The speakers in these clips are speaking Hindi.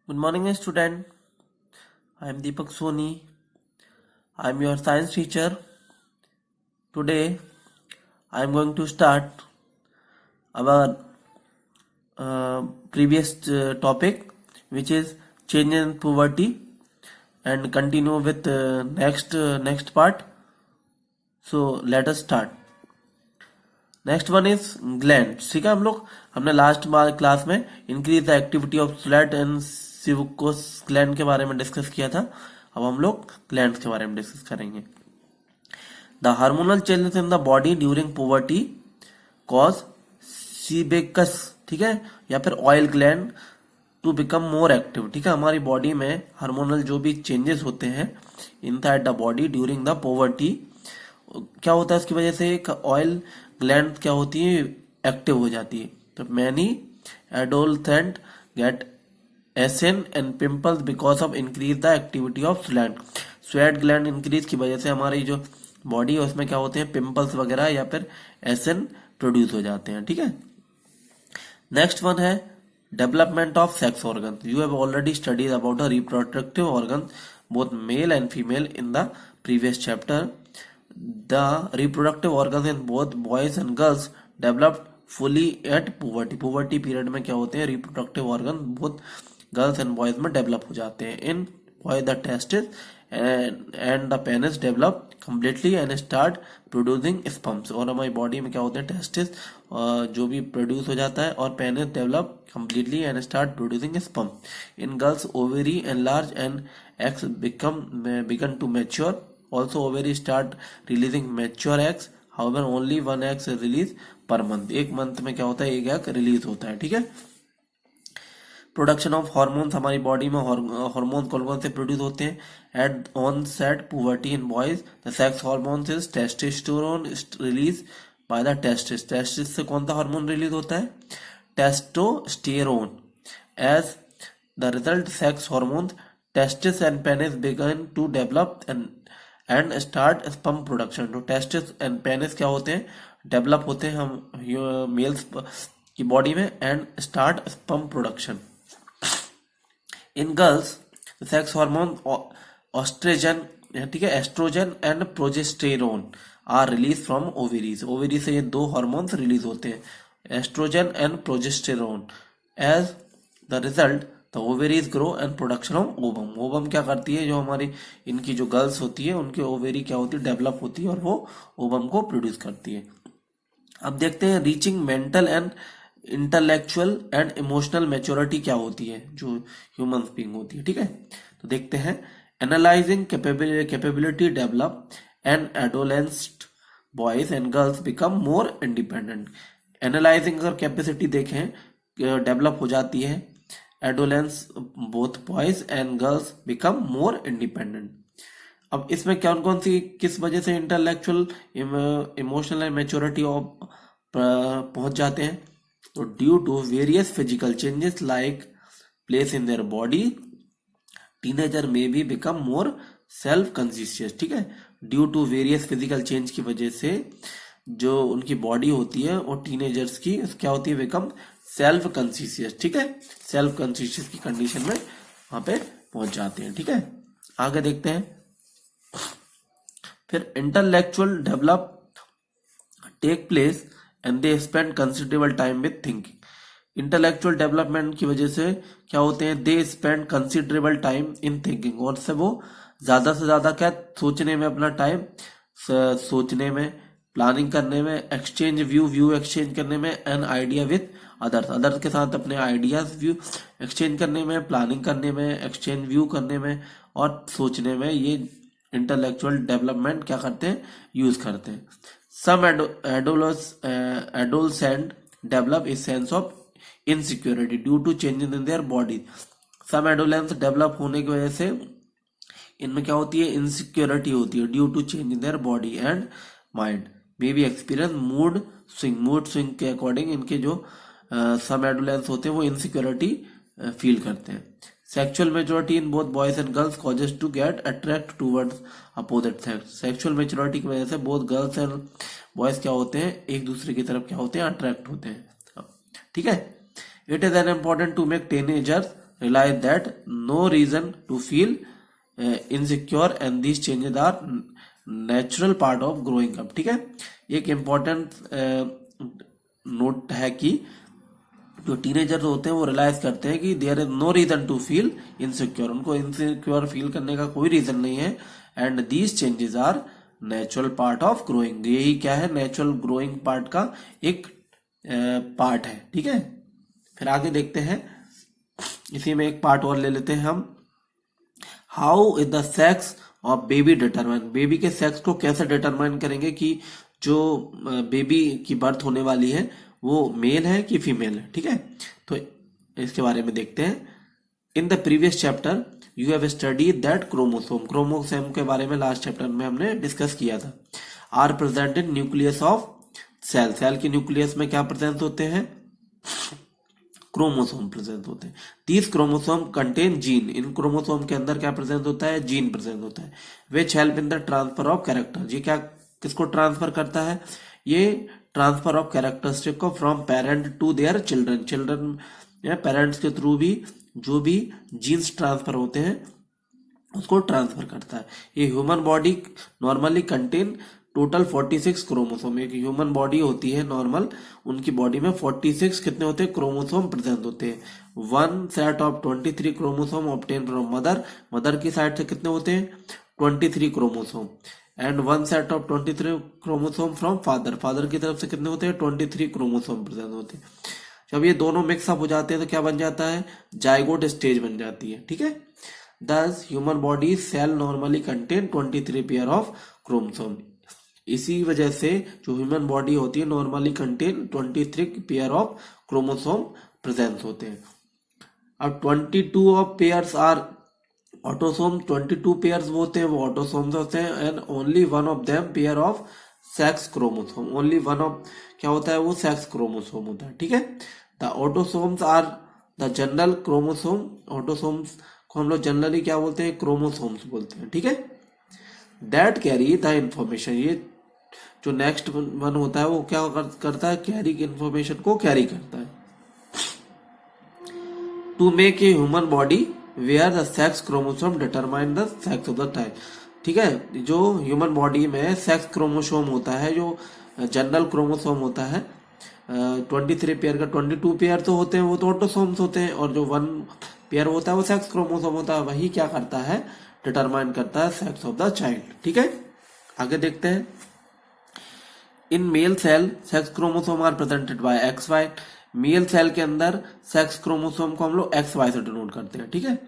Good morning, student. I am Deepak Soni. I am your science teacher. Today, I am going to start our previous topic, which is change in poverty, and continue with next part. So let us start. Next one is gland. ठीक है, हमने लास्ट क्लास में increase the activity of sweat and sebaceous gland के बारे में डिस्कस किया था. अब हम लोग ग्लैंड के बारे में डिस्कस करेंगे. The hormonal changes in the body during puberty cause sebaceous, ठीक है, या फिर oil gland to become more active. ठीक है, हमारी बॉडी में हार्मोनल जो भी चेंजेस होते हैं inside the body during the poverty, क्या होता है इसकी वजह से एक ऑयल ग्लैंड क्या होती है, एक्टिव हो जाती है. तो many adolescent get acne and pimples because of increase the activity of sweat. Sweat gland increase की वजह से हमारी जो बॉडी है उसमें क्या होते हैं, पिंपल्स वगैरह या फिर एसन प्रोड्यूस हो जाते हैं. ठीक है, नेक्स्ट वन है development of sex organ. You have already studies about a reproductive organ both male and female in the previous chapter. The reproductive organs in both boys and girls developed fully at puberty. puberty period में क्या होते हैं, reproductive organ both girls and boys में develop हो जाते हैं. In boys the testes and the penis develop completely and start producing sperms. और हमारी बॉडी में क्या होते हैं, टेस्टिस जो भी प्रोड्यूस हो जाता है और penis develop completely and start producing sperm. In girls ovary enlarge and eggs begin to mature. Also ovary start releasing mature eggs. However only one egg is released per month. एक मंथ में क्या होता है, एक एग रिलीज होता है. ठीक है, प्रोडक्शन ऑफ हार्मोन्स. हमारी बॉडी में हार्मोन्स कौन कौन से प्रोड्यूस होते हैं. At onset puberty in boys the sex hormones is testosterone release by the testis. Testis से कौन सा हार्मोन रिलीज होता है, testosterone. As the result sex hormones testis and penis begin to develop and start sperm production. तो टेस्टिस एंड पेनिस क्या होते हैं, डेवलप होते हैं हम मेल्स की बॉडी में and start sperm production. In girls sex hormone oestrogen, ठीक है, oestrogen and progesterone are release from ovaries. Ovary से ये दो हार्मोन्स रिलीज होते हैं, oestrogen and progesterone. As the result the ovaries grow and production of ovum. Ovum क्या करती है, जो हमारी इनकी जो गर्ल्स होती है उनकी ओवेरी क्या होती है, डेवलप होती है और वो ओवम को प्रोड्यूस करती है. अब देखते हैं reaching mental and intellectual and emotional maturity क्या होती है जो ह्यूमन बीइंग होती है. ठीक है, तो देखते हैं. Analysing capability develop and adolescent boys and girls become more independent. Analysing अगर कैपेसिटी देखें डेवलप हो जाती है, adolescence both boys and girls become more independent. अब इसमें कौन कौन सी किस वजह से इंटेलेक्चुअल इमोशनल एंड मैच्योरिटी पहुंच जाते हैं, तो due to various physical changes like place in their body. Teenager में भी बिकम मोर सेल्फ कॉन्शियस. ठीक है, due to various physical change की वजह से जो उनकी बॉडी होती है और टीनेजर्स की क्या होती है, बिकम सेल्फ कॉन्शियस. ठीक है, सेल्फ कॉन्शियस की कंडीशन में वहां पे पहुंच जाते हैं. ठीक है, आगे देखते हैं. फिर intellectual develop take place and they spend considerable time with thinking. Intellectual development की वजह से क्या होते हैं, they spend considerable time in thinking. और से वो ज्यादा से ज्यादा क्या सोचने में अपना टाइम, सोचने में, प्लानिंग करने में, एक्सचेंज व्यू एक्सचेंज करने में, एंड आइडिया विद अदर्स के साथ अपने आइडियाज व्यू एक्सचेंज करने में, प्लानिंग करने में, एक्सचेंज व्यू करने में और सोचने में, ये इंटेलेक्चुअल डेवलपमेंट क्या करते हैं, यूज करते हैं. Some adolescent develop a sense of insecurity due to changes in their body. Some adolescence develop होने की वजह से इनमें क्या होती है, इनसिक्योरिटी होती है due to change in their body and mind. May be experience mood swing के अकॉर्डिंग इनके जो सम एडोलेंस होते हैं वो इनसिक्योरिटी फील करते हैं. Sexual maturity in both boys and girls causes to get attract towards opposite sex. Sexual maturity की वजह से बोथ गर्ल्स एंड बॉयज क्या होते हैं, एक दूसरे की तरफ क्या होते हैं, अट्रैक्ट होते हैं. ठीक है, it is an important to make teenagers realize that no reason to feel insecure and these changes are natural part of growing up. ठीक है, एक इम्पॉर्टेंट नोट है कि जो टीनेजर होते हैं वो रियलाइज करते हैं कि there is no reason to feel insecure, उनको इनसिक्योर फील करने का कोई रीजन नहीं है, and these changes are natural part of growing. यही क्या है, नेचुरल ग्रोइंग पार्ट का एक पार्ट है। ठीक है, फिर आगे देखते हैं, इसी में एक पार्ट और ले लेते हैं हम। How is the sex of baby determine, baby के सेक्स को कैसे डिटरमाइन करेंगे कि जो बेबी की बर्थ होने वाली है वो मेल है कि फीमेल है। ठीक है, तो इसके बारे में देखते हैं। In the previous chapter you have studied that chromosome, chromosome के बारे में लास्ट चैप्टर में हमने डिस्कस किया था। Are present in nucleus of cell, cell की न्यूक्लियस में क्या प्रेजेंट होते हैं, क्रोमोसोम प्रेजेंट होते हैं। दीज क्रोमोसोम कंटेन जीन, इन क्रोमोसोम के अंदर क्या प्रेजेंट होता है, जीन प्रेजेंट होता है। Which help in the transfer of character, ये क्या किसको ट्रांसफर करता है, ये ट्रांसफर ऑफ कैरेक्टरिस्टिक को from parent to their children, children या पेरेंट्स के थ्रू भी जो भी जीन्स ट्रांसफर होते हैं उसको ट्रांसफर करता है। ये human body normally contain total 46 chromosome, एक ह्यूमन बॉडी होती है नॉर्मल, उनकी बॉडी में 46 कितने होते हैं, क्रोमोसोम प्रेजेंट होते हैं। One set of 23 chromosome obtain from mother, mother की साइड से कितने होते हैं 23 chromosome, and one set of 23 chromosome from father, father की तरफ से कितने होते हैं 23 क्रोमोसोम प्रेजेंट होते हैं। जब ये दोनों मिक्सअप हो जाते हैं तो क्या बन जाता है, जाइगोट स्टेज बन जाती है। ठीक है, this human body cell normally contain 23 pair of chromosome, इसी वजह से जो ह्यूमन बॉडी होती है normally contain 23 pair of chromosome present होते हैं। अब 22 of pairs are autosome, 22 pairs वो होते हैं वो ऑटोसोम्स होते हैं, and only one of them pair of sex chromosome, only one of क्या होता है वो सेक्स क्रोमोसोम होता है। ठीक है, the autosomes are the general chromosome, autosomes को हम लोग जनरली क्या बोलते हैं, क्रोमोसोम्स बोलते हैं। ठीक है, दैट कैरी द इंफॉर्मेशन, ये जो नेक्स्ट वन होता है वो क्या करता है, कैरी इंफॉर्मेशन को कैरी करता है। To make a human body where the sex chromosome determine the sex of the type. ठीक है, जो ह्यूमन बॉडी में सेक्स क्रोमोसोम होता है, जो जनरल क्रोमोसोम होता है 23 पेयर का 22 पेयर तो होते हैं वो तो ऑटोसोम्स होते हैं, और जो वन पेयर होता है वो सेक्स क्रोमोसोम होता है, वही क्या करता है, डिटरमाइन करता है सेक्स ऑफ द चाइल्ड। ठीक है, आगे देखते हैं। In male cell sex chromosome are presented by X Y, male cell के अंदर सेक्स क्रोमोसोम को हम लोग एक्स वाई से डिनोट करते हैं। ठीक है,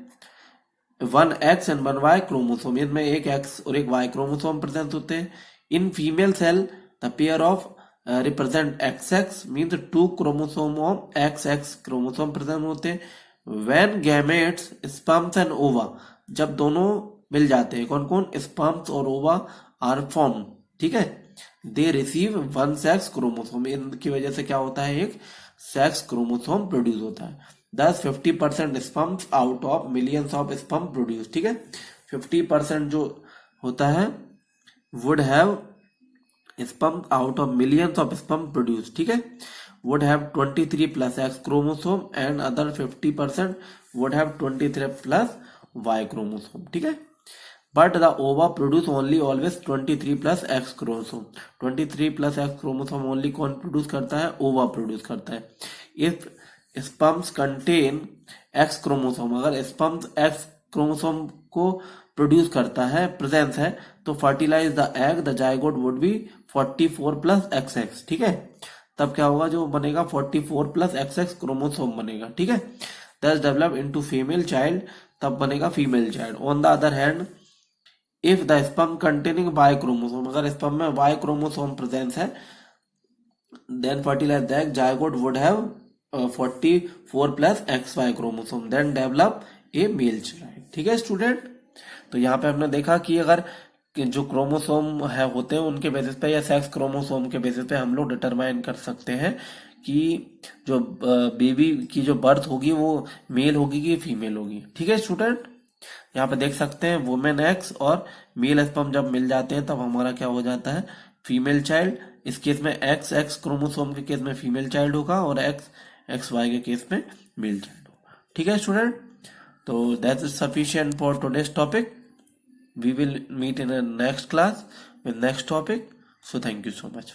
one X and one Y chromosome, इनमें एक एक्स और एक वाई क्रोमोसोम प्रेजेंट होते हैं। इन female cell the pair of represent X X means 2 chromosome of X X chromosome present होते हैं। व्हेन गैमेट्स स्पर्म्स एंड ओवा, जब दोनों मिल जाते हैं, कौन कौन, स्पर्म्स और ओवा आर फॉर्म। ठीक है, they receive one sex chromosome, इनकी वजह से क्या होता है, एक सेक्स क्रोमोसोम प्रोड्यूस होता है। दस 50% sperms out of millions of sperm produce. ठीक है, 50% जो होता है would have sperm out of millions of sperm produce. ठीक है, would have 23 plus X chromosome and other 50% would have 23 plus Y chromosome. ठीक है, but the ova produce only always 23 plus X chromosome. 23 plus X chromosome only कौन प्रोड्यूस करता है, ओवा प्रोड्यूस करता है। if sperms contain X chromosome, अगर sperms X chromosome को प्रोड्यूस करता है, प्रेजेंस है, तो fertilise the egg the zygote would be 44 plus XX। ठीक है, तब क्या होगा, जो बनेगा 44 प्लस XX क्रोमोसोम बनेगा। ठीक है, दस डेवलप इनटू फीमेल चाइल्ड, तब बनेगा female child. On the other hand if the sperm containing Y chromosome, अगर स्पर्म में वाई क्रोमोसोम प्रेजेंस है, then fertilise the egg zygote would have 44 plus XY chromosome, then develop a male child. ठीक है स्टूडेंट, तो यहाँ पे हमने देखा कि अगर जो क्रोमोसोम है होते हैं उनके बेसिस पे या सेक्स क्रोमोसोम के बेसिस पे हम लोग डिटरमाइन कर सकते हैं कि जो बेबी की जो बर्थ होगी वो मेल होगी कि फीमेल होगी। ठीक है स्टूडेंट, यहाँ पे देख सकते हैं वुमेन एक्स और मेल स्पर्म जब मिल जाते हैं तब हमारा क्या हो जाता है, फीमेल चाइल्ड। इस केस में XX क्रोमोसोम के केस में फीमेल चाइल्ड होगा और XY के केस में मेल चाइल्ड होगा। ठीक है स्टूडेंट, तो that is sufficient for today's topic. We will meet in a next class with next topic. So thank you so much.